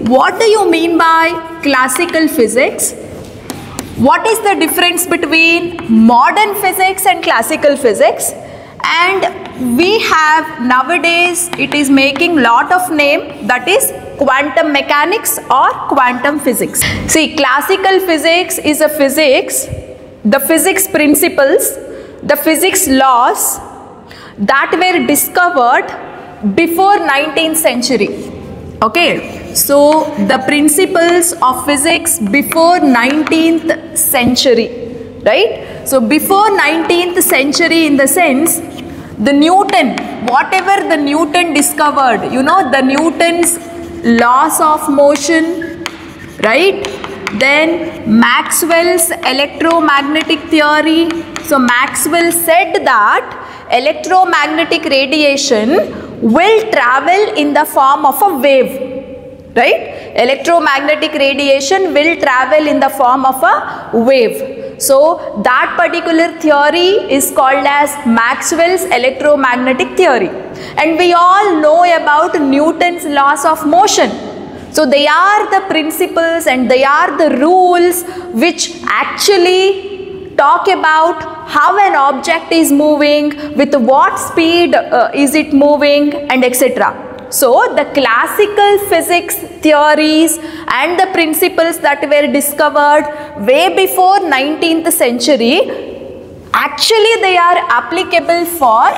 what do you mean by classical physics? What is the difference between modern physics and classical physics? And we have nowadays, it is making lot of name, that is quantum mechanics or quantum physics. See, classical physics is a physics, the physics principles, the physics laws that were discovered before 19th century. Okay, so the principles of physics before 19th century, right? So before 19th century, in the sense, the Newton, whatever the Newton discovered, you know, the Newton's laws of motion, right? Then Maxwell's electromagnetic theory. So Maxwell said that electromagnetic radiation will travel in the form of a wave, right? Electromagnetic radiation will travel in the form of a wave. So that particular theory is called as Maxwell's electromagnetic theory. And we all know about Newton's laws of motion. So they are the principles and they are the rules which actually talk about how an object is moving, with what speed is it moving, and etc. So the classical physics theories and the principles that were discovered way before 19th century, actually they are applicable for,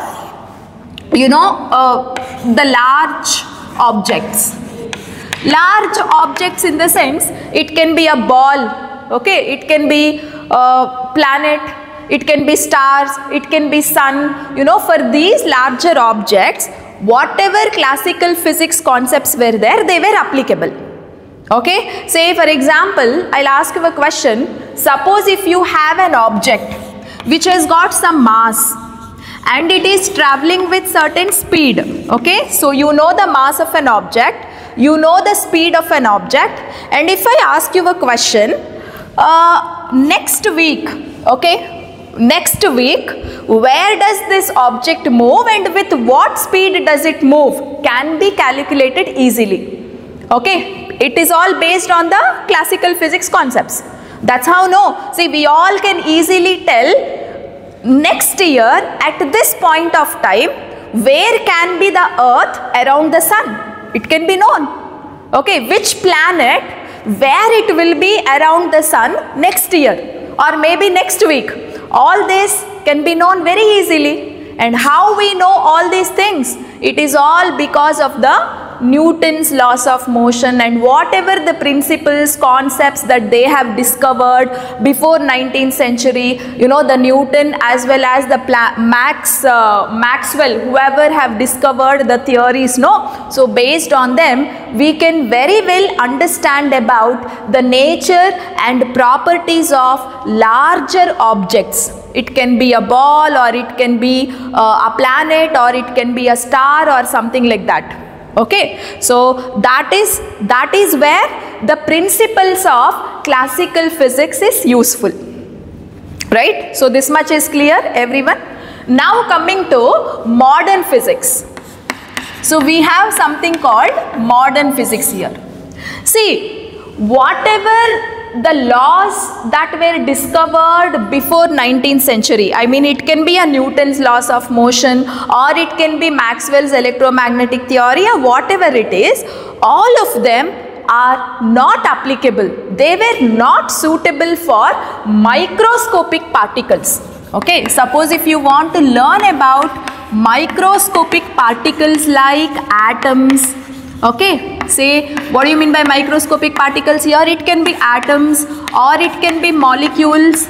you know, the large objects. Large objects in the sense, it can be a ball, okay, it can be a planet, it can be stars, it can be sun. You know, for these larger objects, whatever classical physics concepts were there, they were applicable. Okay, say for example, I'll ask you a question. Suppose if you have an object which has got some mass and it is traveling with certain speed. Okay, so you know the mass of an object, you know the speed of an object, and if I ask you a question, next week, okay, next week, where does this object move and with what speed does it move, can be calculated easily. Okay, it is all based on the classical physics concepts. That's how, no, see, we all can easily tell next year at this point of time where can be the earth around the sun. It can be known. Okay, which planet, where it will be around the sun next year or maybe next week. All this can be known very easily. And how we know all these things? It is all because of the Newton's laws of motion and whatever the principles, concepts that they have discovered before 19th century, you know, the Newton as well as the Maxwell, whoever have discovered the theories, no? So based on them, we can very well understand about the nature and properties of larger objects. It can be a ball or it can be a planet or it can be a star or something like that. Okay, so that is where the principles of classical physics is useful, right? So this much is clear, everyone. Now coming to modern physics. So we have something called modern physics here. See, whatever the laws that were discovered before 19th century, I mean it can be a Newton's laws of motion or it can be Maxwell's electromagnetic theory or whatever it is, all of them are not applicable. They were not suitable for microscopic particles. Okay, suppose if you want to learn about microscopic particles like atoms, okay, say what do you mean by microscopic particles here? It can be atoms or it can be molecules.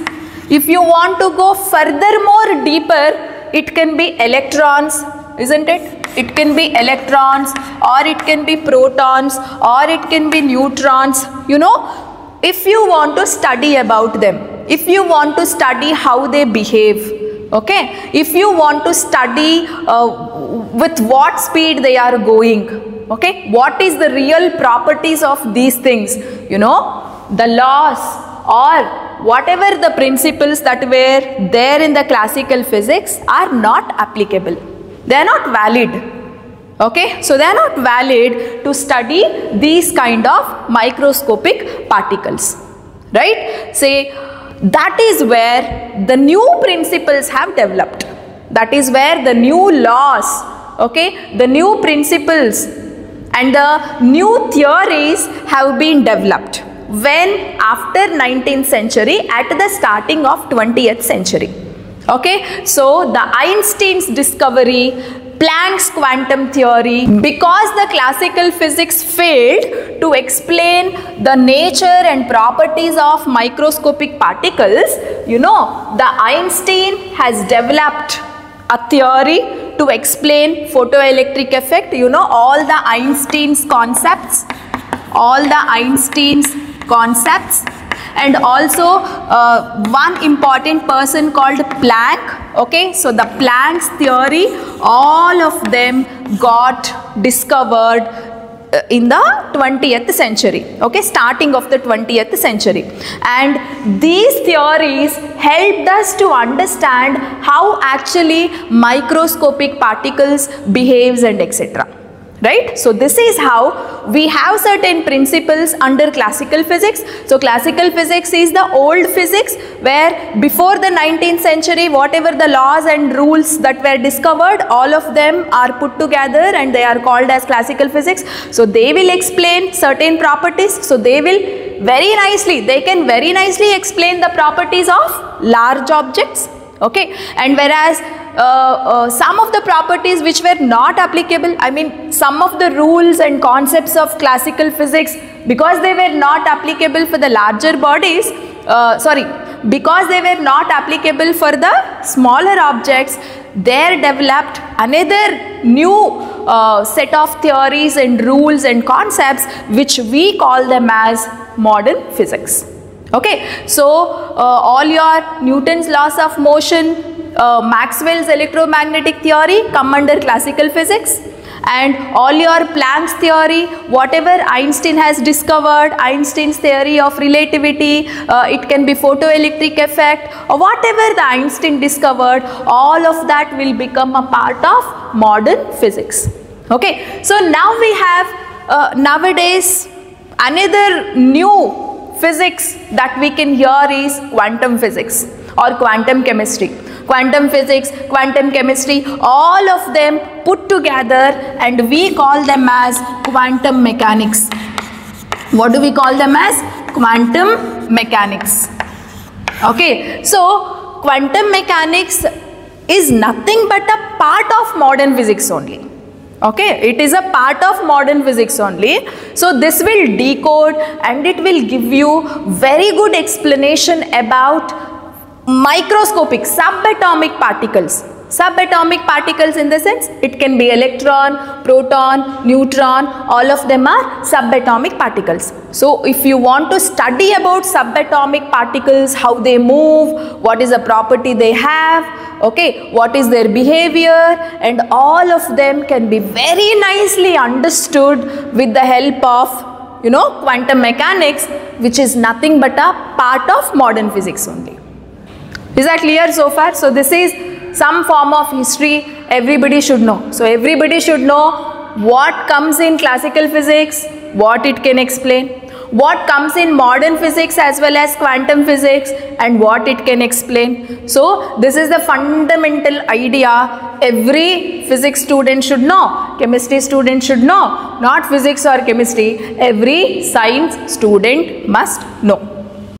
If you want to go furthermore deeper, it can be electrons, isn't it? It can be electrons or it can be protons or it can be neutrons. You know, if you want to study about them, if you want to study how they behave, okay, if you want to study with what speed they are going, okay, what is the real properties of these things, you know, the laws or whatever the principles that were there in the classical physics are not applicable. They are not valid. Okay, so they are not valid to study these kind of microscopic particles, right? Say that is where the new principles have developed. That is where the new laws, okay, the new principles and the new theories have been developed. When? After 19th century, at the starting of 20th century. Okay, so the Einstein's discovery, Planck's quantum theory, because the classical physics failed to explain the nature and properties of microscopic particles, you know, the Einstein has developed a theory to explain photoelectric effect, you know, all the Einstein's concepts, and also one important person called Planck. Okay, so the Planck's theory, all of them got discovered in the 20th century, okay, starting of the 20th century, and these theories helped us to understand how actually microscopic particles behaves and etc. Right? So this is how we have certain principles under classical physics. So classical physics is the old physics where before the 19th century whatever the laws and rules that were discovered, all of them are put together and they are called as classical physics. So they will explain certain properties. So they will they can very nicely explain the properties of large objects. Okay, and whereas some of the properties which were not applicable, I mean some of the rules and concepts of classical physics, because they were not applicable for the larger bodies, because they were not applicable for the smaller objects, there developed another new set of theories and rules and concepts which we call them as modern physics. Okay, so all your Newton's laws of motion, Maxwell's electromagnetic theory come under classical physics, and all your Planck's theory, whatever Einstein has discovered, Einstein's theory of relativity, it can be photoelectric effect, or whatever the Einstein discovered, all of that will become a part of modern physics. Okay, so now we have nowadays another new physics that we can hear is quantum physics or quantum chemistry. Quantum physics, quantum chemistry, all of them put together and we call them as quantum mechanics. What do we call them as? Quantum mechanics. Okay, so quantum mechanics is nothing but a part of modern physics only. Okay, it is a part of modern physics only. So this will decode and it will give you very good explanation about microscopic subatomic particles. Subatomic particles in the sense it can be electron, proton, neutron, all of them are subatomic particles. So if you want to study about subatomic particles, how they move, what is the property they have, okay, what is their behavior, and all of them can be very nicely understood with the help of, you know, quantum mechanics, which is nothing but a part of modern physics only. Is that clear so far? So this is some form of history everybody should know. So everybody should know what comes in classical physics, what it can explain, what comes in modern physics as well as quantum physics, and what it can explain. So this is the fundamental idea every physics student should know, chemistry student should know, not physics or chemistry, every science student must know.